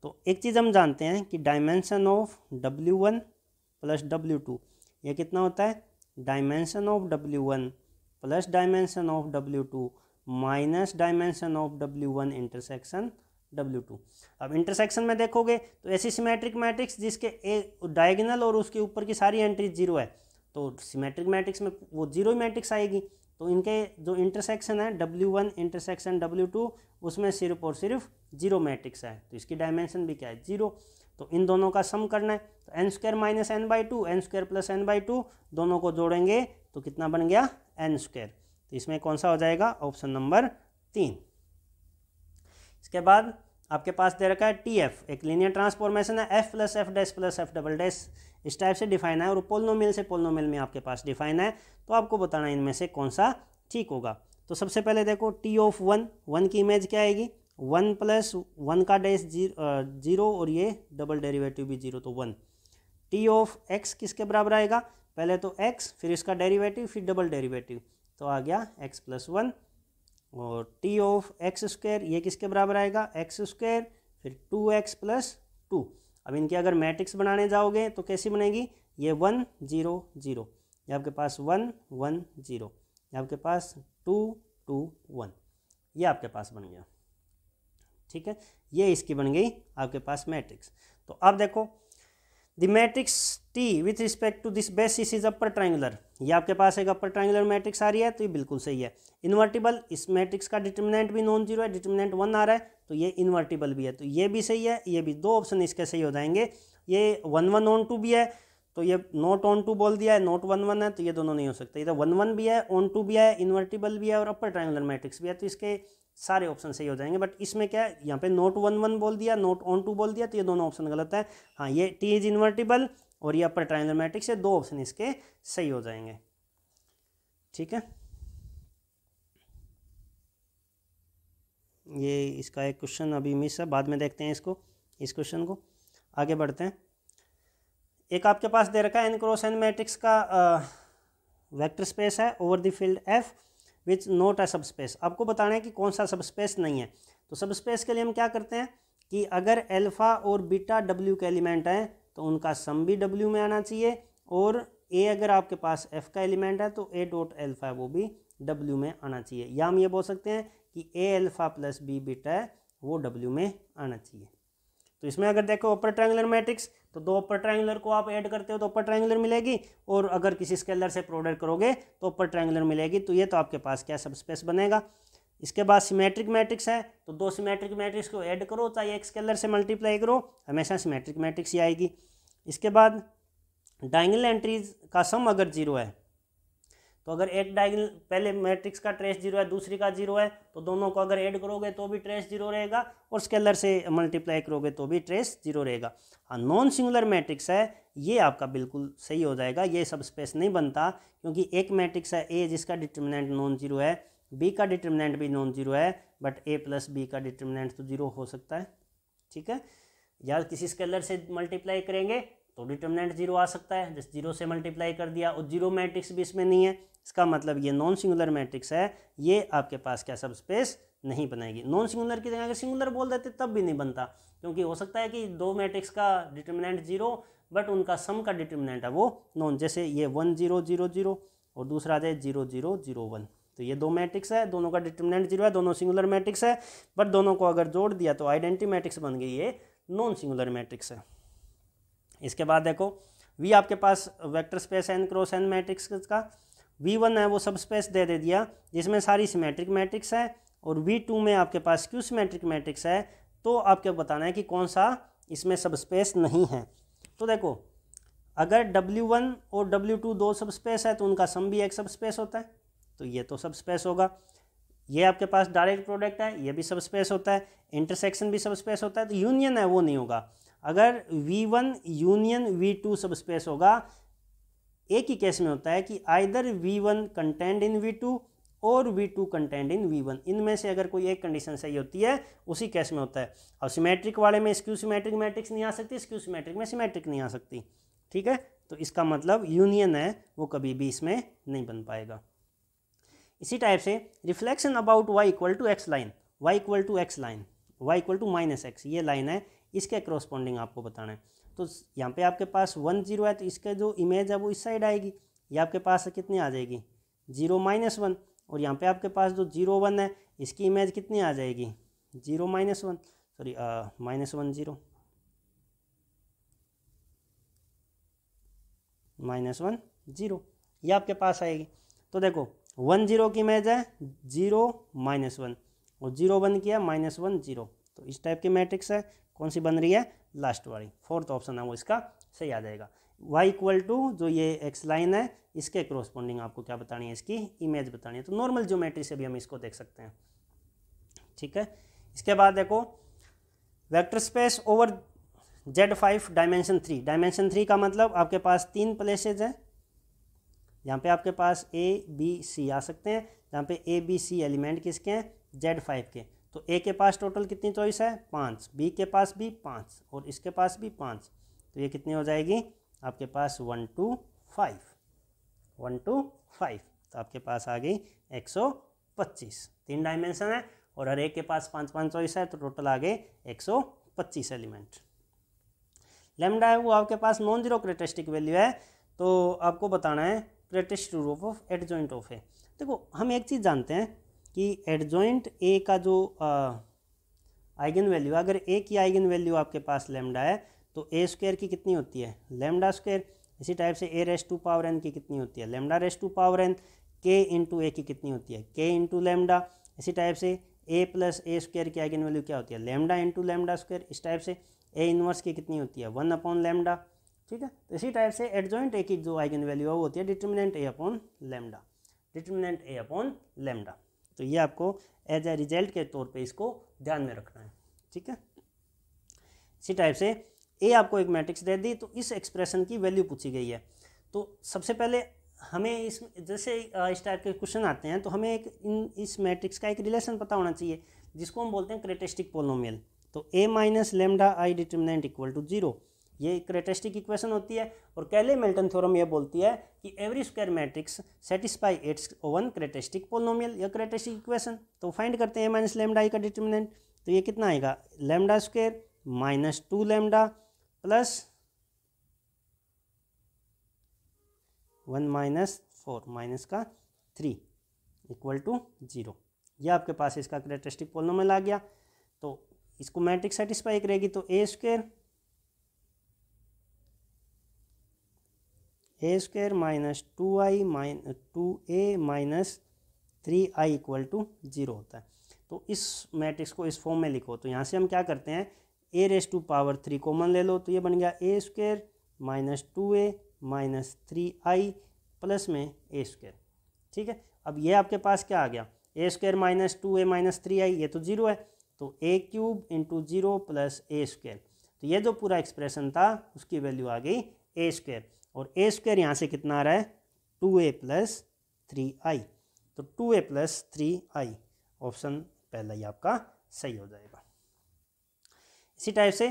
तो एक चीज़ हम जानते हैं कि dimension of W1 plus W2 ये कितना होता है, dimension of W1 plus dimension of W2 minus dimension of W1 intersection W2। अब इंटरसेक्शन में देखोगे तो ऐसी सिमेट्रिक मैट्रिक्स जिसके एक डायगोनल और उसके ऊपर की सारी एंट्री 0 है, तो सिमेट्रिक मैट्रिक्स में वो 0 ही मैट्रिक्स आएगी। तो इनके जो इंटरसेक्शन है W1 इंटरसेक्शन W2 उसमें सिर्फ और सिर्फ 0 मैट्रिक्स है, तो इसकी डायमेंशन भी क्या है 0। तो इन दोनों का सम करना है, तो n square minus n/2 n square plus n/2 दोनों को जोड़ेंगे तो कितना बन गया n स्क्वायर। तो इसमें कौन सा हो जाएगा ऑप्शन नंबर 3। इसके बाद आपके पास दे रखा है TF एक लीनियर ट्रांसफॉर्मेशन है f plus f dash plus f double dash इस टाइप से डिफाइन है और पोलिनोमियल से पोलिनोमियल में आपके पास डिफाइन है। तो आपको बताना इनमें से कौन सा ठीक होगा। तो सबसे पहले देखो T ऑफ 1 की इमेज क्या आएगी 1 प्लस 1 का डैश 0 और ये डबल डेरिवेटिव भी 0 तो 1। T ऑफ x किसके बराबर आएगा, पहले तो x फिर इसका डेरिवेटिव फिर डबल डेरिवेटिव, तो आ गया x प्लस 1। और T ऑफ एक्स स्क्वायर ये किसके बराबर आएगा x स्क्वायर फिर 2x प्लस 2। अब इनकी अगर मैट्रिक्स बनाने जाओगे तो कैसी बनेगी, ये 1 0 0, ये आपके पास 1 1 0, ये आपके पास 2 2 1, ये आपके पास बन गया। ठीक है। ये इसकी बन गई आपके पास मैट्रिक्स। तो अब देखो the matrix T with respect to this basis is upper triangular, ये आपके पास एक अपर ट्राइंगुलर मैट्रिक्स आ रही है, तो ये बिल्कुल सही है। इन्वर्टिबल इस मैट्रिक्स का डिटर्मिनेंट भी नॉन जीरो है, डिटर्मिनेंट 1 आ रहा है, तो ये इन्वर्टिबल भी है, तो ये भी सही है, ये भी। दो ऑप्शन इसके सही हो जाएंगे। ये 1 1 ऑन 2 भी है, तो ये नॉट ऑन 2 बोल दिया है, नॉट 1 1 है, तो ये दोनों नहीं हो सकते। इधर 1 1 भी है, ऑन 2 भी है, इन्वर्टिबल भी है और अपर ट्राइंगुलर मैट्रिक्स भी है, तो इसके सारे ऑप्शन सही हो जाएंगे। बट इसमें क्या है, यहाँ पे नॉट 1 1 बोल दिया, नॉट ऑन 2 बोल दिया, तो ये दोनों ऑप्शन गलत है। हाँ, ये T इज इन्वर्टिबल और ये अपर ट्राइंगुलर मैट्रिक्स है, दो ऑप्शन इसके सही हो जाएंगे। ठीक है। ये इसका एक क्वेश्चन अभी मिस है, बाद में देखते हैं इसको, इस क्वेश्चन को। आगे बढ़ते हैं। एक आपके पास दे रखा है n क्रॉस n मैट्रिक्स का वेक्टर स्पेस है over the field F which not a subspace. आपको बताना है कि कौन सा सबस्पेस नहीं है। तो सबस्पेस के लिए हम क्या करते हैं कि अगर अल्फा और बीटा W के एलिमेंट हैं तो उनका सम भी W में आना चाहिए, और A अगर आपके पास F का एलिमेंट है तो A डॉट अल्फा वो भी W में आना चाहिए। या हम ये बोल सकते हैं कि A alpha plus B beta है वो W में आना चाहिए। तो इसमें अगर देखो अपर ट्रायंगुलर मैट्रिक्स, तो दो अपर ट्रायंगुलर को आप ऐड करते हो तो अपर ट्रायंगुलर मिलेगी, और अगर किसी स्केलर से प्रोडक्ट करोगे तो अपर ट्रायंगुलर मिलेगी। तो ये तो आपके पास क्या सबस्पेस बनेगा। इसके बाद सिमेट्रिक मैट्रिक्स है, तो दो सिमेट्रिक मैट्रिक्स को ऐड करो, चाहे एक स्केलर से मल्टीप्लाई करो, हमेशा सिमेट्रिक मैट्रिक्स ही आएगी। इसके बाद डायगोनल एंट्रीज का सम अगर जीरो है, तो अगर एक डायगोनल पहले मैट्रिक्स का ट्रेस जीरो है, दूसरी का जीरो है, तो दोनों को अगर ऐड करोगे तो भी ट्रेस जीरो रहेगा, और स्केलर से मल्टीप्लाई करोगे तो भी ट्रेस जीरो रहेगा। हाँ, नॉन सिंगुलर मैट्रिक्स है, ये आपका बिल्कुल सही हो जाएगा, ये सब स्पेस नहीं बनता, क्योंकि एक मैट्रिक्स है ए जिसका डिटर्मिनेंट नॉन जीरो है, बी का डिटर्मिनेंट भी नॉन जीरो है, बट ए प्लस बी का डिटर्मिनेंट तो जीरो हो सकता है। ठीक है, या किसी स्केलर से मल्टीप्लाई करेंगे तो डिटर्मिनेंट जीरो आ सकता है, जैसे जीरो से मल्टीप्लाई कर दिया, और जीरो मैट्रिक्स भी इसमें नहीं है, इसका मतलब ये नॉन सिंगुलर मैट्रिक्स है, ये आपके पास क्या सब स्पेस नहीं बनाएगी। नॉन सिंगुलर की जगह अगर सिंगुलर बोल देते तब भी नहीं बनता, क्योंकि हो सकता है कि दो मैट्रिक्स का डिटर्मिनेंट जीरो, बट उनका सम का डिटर्मिनेंट है वो नॉन, जैसे ये 1 0 0 0 और दूसरा आ जाए 0 0 0 1, तो ये दो मैट्रिक्स है, दोनों का डिटर्मिनेंट जीरो है, दोनों सिंगुलर मैट्रिक्स है, बट दोनों को अगर जोड़ दिया तो आइडेंटिटी मैट्रिक्स बन गई, ये नॉन सिंगुलर मैट्रिक्स है। इसके बाद देखो वी आपके पास vector space n cross n matrix का v1 है वो सब स्पेस दे दिया जिसमें सारी सिमेट्रिक मैट्रिक्स है, और v2 में आपके पास क्यू सिमेट्रिक मैट्रिक्स है, तो आपको बताना है कि कौन सा इसमें सब स्पेस नहीं है। तो देखो अगर w1 और w2 दो सब स्पेस है तो उनका सम भी एक सब स्पेस होता है, तो ये तो सब स्पेस होगा। ये आपके पास डायरेक्ट प्रोडक्ट है, ये भी सब स्पेस होता है, इंटरसेक्शन भी सब स्पेस होता है, तो यूनियन है वो नहीं होगा। अगर v1 यूनियन v2 सब स्पेस होगा, एक ही केस में होता है कि आइदर v1 कंटेंड इन v2 और v2 कंटेंड इन v1, इनमें से अगर कोई एक कंडीशन सही होती है उसी केस में होता है। और सिमेट्रिक वाले में स्क्यू सिमेट्रिक मैट्रिक्स नहीं आ सकती, स्क्यू सिमेट्रिक में सिमेट्रिक नहीं आ सकती। ठीक है, तो इसका मतलब यूनियन है वो कभी भी इसमें नहीं बन पाएगा। इसी टाइप से reflection about y equal to X line, y equal to X line, y equal to minus X, ये लाइन है, इसके क्रॉसपॉन्डिंग आपको बताना है। तो यहाँ पे आपके पास 1 0 है, तो इसके जो इमेज है वो इस साइड आएगी, ये आपके पास कितनी आ जाएगी 0 -1, और यहाँ पे आपके पास जो 0 1 है इसकी इमेज कितनी आ जाएगी 0 -1, सॉरी -1 0 -1 0, ये आपके पास आएगी। तो देखो 1 0 की इमेज है 0 -1, और 0 1 किया -1 0, तो इस टाइप की मैट्रिक्स है, कौन सी बन रही है लास्ट वाली, फोर्थ ऑप्शन है वो इसका सही आ जाएगा। y इक्वल टू जो ये एक्स लाइन है इसके क्रॉसपॉन्डिंग आपको क्या बतानी है, इसकी इमेज बतानी है। तो नॉर्मल ज्योमेट्री से भी हम इसको देख सकते हैं। ठीक है, इसके बाद देखो vector space over Z5 dimension 3, dimension 3 का मतलब आपके पास 3 प्लेसेज हैं, यहाँ पे आपके पास A B C आ सकते हैं, जहाँ पे A B C एलिमेंट किसके हैं Z5 के। तो A के पास टोटल कितनी चॉइस है 5, B के पास भी 5 और इसके पास भी 5, तो ये कितनी हो जाएगी आपके पास 1 2 5, 1 2 5, तो आपके पास आ गई 125। 3 डायमेंशन है और हर एक के पास 5 5 चॉइस है, तो टोटल आ गए 125 एलिमेंट। लैम्डा है वो आपके पास नॉन जीरो कैरेक्टरिस्टिक वैल्यू है, तो आपको बताना है characteristic group of adjoint of A. देखो हम एक चीज़ जानते हैं कि एडजॉइंट ए का जो आइगन वैल्यू, अगर ए की आइगन वैल्यू आपके पास लैम्डा है तो ए स्क्वायर की कितनी होती है लैम्डा स्क्वायर। इसी टाइप से A raise to power N की कितनी होती है lambda raise to power N, K into A की कितनी होती है के इंटू लैम्डा। इसी टाइप से ए प्लस ए स्क्वायर की आइगन वैल्यू क्या होती है लैम्डा इंटू लैम्डा स्क्वायर। इस टाइप से ए इनवर्स की कितनी होती है 1 अपॉन लैम्डा। ठीक है, तो इसी टाइप से एडजॉइंट ए की जो आइगन वैल्यू है वो होती है डिटर्मिनेंट ए अपॉन लैम्डा, डिटर्मिनेंट ए अपॉन लैम्डा। तो ये आपको एज ए रिजल्ट के तौर पे इसको ध्यान में रखना है। ठीक है, इसी टाइप से ए आपको एक मैट्रिक्स दे दी, तो इस एक्सप्रेशन की वैल्यू पूछी गई है। तो सबसे पहले हमें इस जैसे इस टाइप के क्वेश्चन आते हैं तो हमें इस मैट्रिक्स का एक रिलेशन पता होना चाहिए जिसको हम बोलते हैं कैरेक्टरिस्टिक पोलिनोमियल। तो A minus lambda I determinant equal to 0, ये कैरेक्टरिस्टिक इक्वेशन होती है। और कैले-मिल्टन थ्योरम ये बोलती है कि every square matrix satisfy it's one characteristic polynomial या कैरेक्टरिस्टिक इक्वेशन। तो फाइंड करते हैं ए माइनस लेमडा आई का डिटर्मिनेंट, तो ये कितना आएगा lambda square minus 2 lambda plus 1 minus 4 minus का 3 इक्वल टू 0। यह आपके पास इसका कैरेक्टरिस्टिक पोलिनोमियल आ गया। तो इसको मैट्रिक्स सेटिस्फाई करेगी, तो A square minus 2a minus 3i equal to 0 होता है। तो इस मैट्रिक्स को इस फॉर्म में लिखो। तो यहाँ से हम क्या करते हैं, a raise to power 3 common ले लो, तो ये बन गया a square minus 2a minus 3i plus में a स्क्वायर। ठीक है, अब ये आपके पास क्या आ गया, a square minus 2a minus 3i, ये तो 0 है, तो a cube into 0 plus a square. तो ये जो पूरा एक्सप्रेशन था उसकी वैल्यू आ गई a स्क्वायर, और a स्क्वायर यहाँ से कितना आ रहा है 2a प्लस 3i, तो 2a प्लस 3i ऑप्शन पहला ही आपका सही हो जाएगा। इसी टाइप से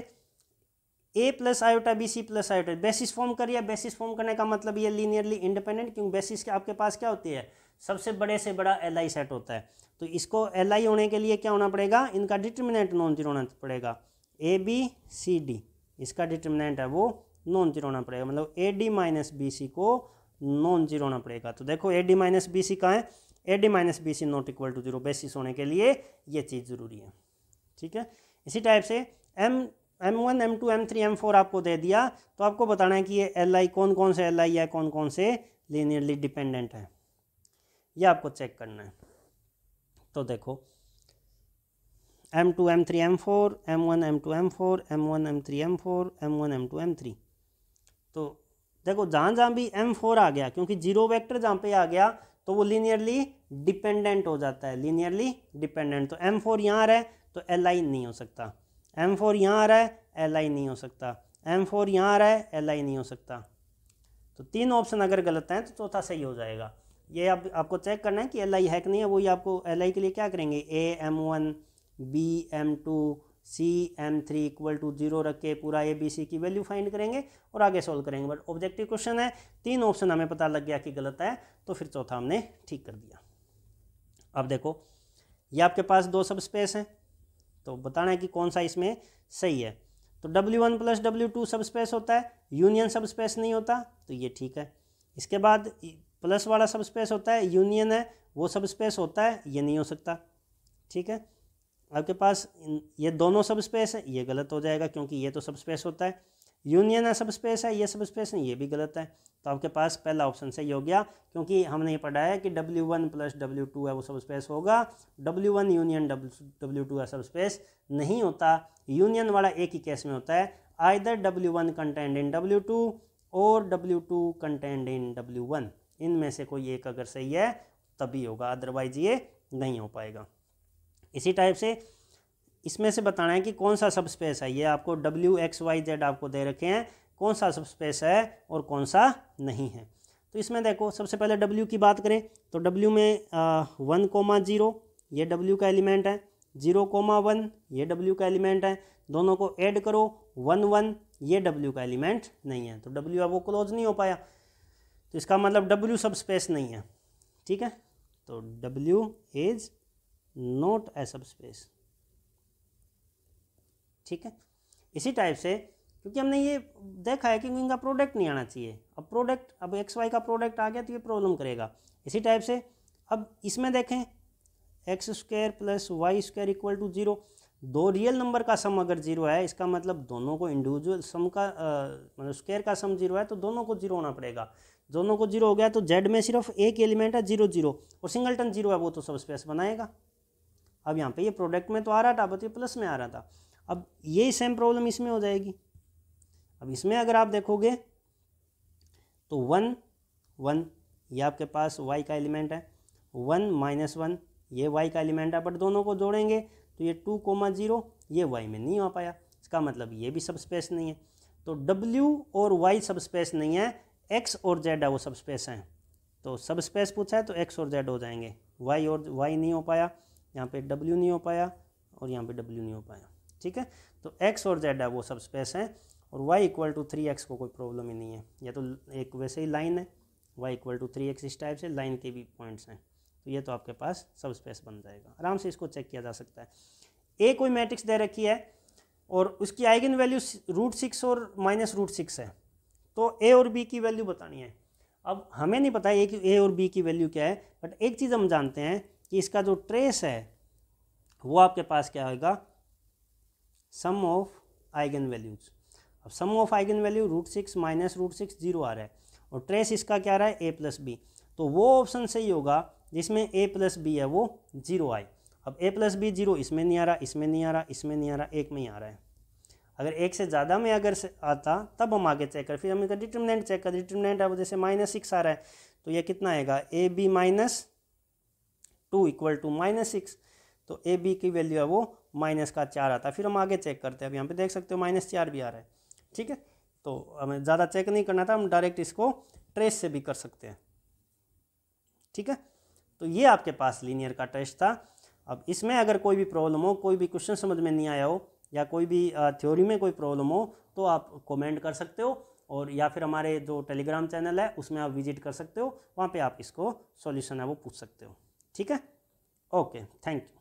a plus iota B C plus iota, basis form करिए। बेसिस फॉर्म करने का मतलब ये लीनियरली इंडिपेंडेंट, क्योंकि बेसिस के आपके पास क्या होती है, सबसे बड़े से बड़ा li सेट होता है। तो इसको li होने के लिए क्या होना पड़ेगा, इनका डिटर्मिनेंट नॉन जीरो होना पड़ेगा। ए बी सी डी इसका डिटर्मिनेंट है वो नॉन जीरो होना पड़ेगा, मतलब A D minus B C को नॉन जीरो होना पड़ेगा। तो देखो A D minus B C कहाँ है, A D minus B C not equal to zero, basis होने के लिए ये चीज़ ज़रूरी है। ठीक है, इसी टाइप से M1 M2 M3 M4 आपको दे दिया, तो आपको बताना है कि ये Li कौन कौन से Li है, कौन कौन से लीनियरली डिपेंडेंट है, ये आपको चेक करना है। तो देखो M2 M3 M4 M1 M2 M4 M1 M3 M4 M1 M2 M3, तो देखो जहाँ जहाँ भी M4 आ गया, क्योंकि जीरो वेक्टर जहाँ पे आ गया तो वो लीनियरली डिपेंडेंट हो जाता है, लीनियरली डिपेंडेंट। तो M4 यहाँ आ रहा है तो Li नहीं हो सकता, M4 यहाँ आ रहा है Li नहीं हो सकता, M4 यहाँ आ रहा है Li नहीं हो सकता। तो तीन ऑप्शन अगर गलत हैं तो चौथा सही हो जाएगा। ये आपको चेक करना है कि Li है कि नहीं है। वही आपको Li के लिए क्या करेंगे, A M1 B M2 C M3 equal to 0 रख के पूरा A B C की वैल्यू फाइंड करेंगे और आगे सॉल्व करेंगे। बट ऑब्जेक्टिव क्वेश्चन है, तीन ऑप्शन हमें पता लग गया कि गलत है, तो फिर चौथा हमने ठीक कर दिया। अब देखो ये आपके पास दो सब स्पेस हैं, तो बताना है कि कौन सा इसमें सही है। तो W1 प्लस W2 सब स्पेस होता है, यूनियन सब स्पेस नहीं होता, तो ये ठीक है। इसके बाद प्लस वाला सब स्पेस होता है, यूनियन है वो सब स्पेस होता है, ये नहीं हो सकता। ठीक है, आपके पास ये दोनों सब स्पेस है, ये गलत हो जाएगा क्योंकि ये तो सब स्पेस होता है। यूनियन है सब स्पेस है, ये सब स्पेस नहीं, ये भी गलत है। तो आपके पास पहला ऑप्शन सही हो गया, क्योंकि हमने ये पढ़ा है कि W1 प्लस W2 है वो सब स्पेस होगा, W1 यूनियन W2 है सब स्पेस नहीं होता। यूनियन वाला एक ही केस में होता है, आइदर W1 कंटेंड इन W2 और W2 कंटेंड इन W1, इनमें से कोई एक अगर सही है तभी होगा, अदरवाइज ये नहीं हो पाएगा। इसी टाइप से इसमें से बताना है कि कौन सा सब स्पेस है। ये आपको W/X/Y/Z आपको दे रखे हैं, कौन सा सब स्पेस है और कौन सा नहीं है। तो इसमें देखो सबसे पहले W की बात करें तो W में 1,0 ये W का एलिमेंट है, 0,1 ये W का एलिमेंट है, दोनों को ऐड करो 1,1 ये W का एलिमेंट नहीं है, तो W अब वो क्लोज नहीं हो पाया, तो इसका मतलब W सब स्पेस नहीं है। ठीक है, तो W इज नॉट ए सब स्पेस। ठीक है, इसी टाइप से क्योंकि हमने ये देखा है कि इनका प्रोडक्ट नहीं आना चाहिए, अब एक्स वाई का प्रोडक्ट आ गया तो ये प्रॉब्लम करेगा। इसी टाइप से अब इसमें देखें X square plus Y square equal to 0, दो रियल नंबर का सम अगर 0 है, इसका मतलब दोनों को इंडिविजुअल सम का मतलब स्क्वायर का सम 0 है, तो दोनों को 0 होना पड़ेगा। दोनों को 0 हो गया तो जेड में सिर्फ एक एलिमेंट है 0 0 और सिंगलटन 0 है, वो तो सब स्पेस बनाएगा। अब यहाँ पे ये प्रोडक्ट में तो आ रहा था, बट ये प्लस में आ रहा था। अब यही सेम प्रॉब्लम इसमें हो जाएगी। अब इसमें अगर आप देखोगे तो 1 1 ये आपके पास y का एलिमेंट है, 1 -1 ये y का एलिमेंट है, बट दोनों को जोड़ेंगे तो ये 2,0 ये y में नहीं आ पाया, इसका मतलब ये भी सब स्पेस नहीं है। तो w और y सब स्पेस नहीं है, x और z है वो सब स्पेस हैं। तो सब स्पेस पूछा है तो x और z हो जाएंगे, y और y नहीं हो पाया, यहाँ पे w नहीं हो पाया और यहाँ पे w नहीं हो पाया। ठीक है, तो x और z है वो सब स्पेस हैं, और y इक्वल टू 3x को कोई प्रॉब्लम ही नहीं है। ये तो एक वैसे ही लाइन है, y इक्वल टू 3x इस टाइप से लाइन के भी पॉइंट्स हैं, तो ये तो आपके पास सब स्पेस बन जाएगा। आराम से इसको चेक किया जा सकता है। ए कोई मैट्रिक्स दे रखी है और उसकी आइगन वैल्यू √6 और -√6 है, तो ए और बी की वैल्यू बतानी है। अब हमें नहीं पता है कि ए और बी की वैल्यू क्या है, बट एक चीज़ हम जानते हैं कि इसका जो ट्रेस है वो आपके पास क्या होगा, सम ऑफ आइगन वैल्यूज। अब सम ऑफ आइगन वैल्यू √6 माइनस √6 0 आ रहा है और ट्रेस इसका क्या रहा है a प्लस बी, तो वो ऑप्शन सही होगा जिसमें a प्लस बी है वो 0 आए। अब a प्लस बी 0 इसमें नहीं आ रहा, इसमें नहीं आ रहा, इसमें नहीं आ रहा, एक में ही आ रहा है। अगर एक से ज़्यादा में अगर से आता तब हम आगे चेक कर, फिर हम इसका डिटर्मिनेंट चेक कर, डिटर्मिनेंट अब जैसे -6 आ रहा है तो ये कितना आएगा ए बी -2 इक्वल टू -6, तो ए बी की वैल्यू है वो -4 आता है। फिर हम आगे चेक करते हैं, अब यहाँ पे देख सकते हो -4 भी आ रहा है। ठीक है, तो हमें ज़्यादा चेक नहीं करना था, हम डायरेक्ट इसको ट्रेस से भी कर सकते हैं। ठीक है, तो ये आपके पास लीनियर का टेस्ट था। अब इसमें अगर कोई भी प्रॉब्लम हो, कोई भी क्वेश्चन समझ में नहीं आया हो या कोई भी थ्योरी में कोई प्रॉब्लम हो तो आप कमेंट कर सकते हो, और या फिर हमारे जो टेलीग्राम चैनल है उसमें आप विजिट कर सकते हो, वहाँ पे आप इसको सॉल्यूशन है वो पूछ सकते हो। ठीक है, ओके, थैंक यू।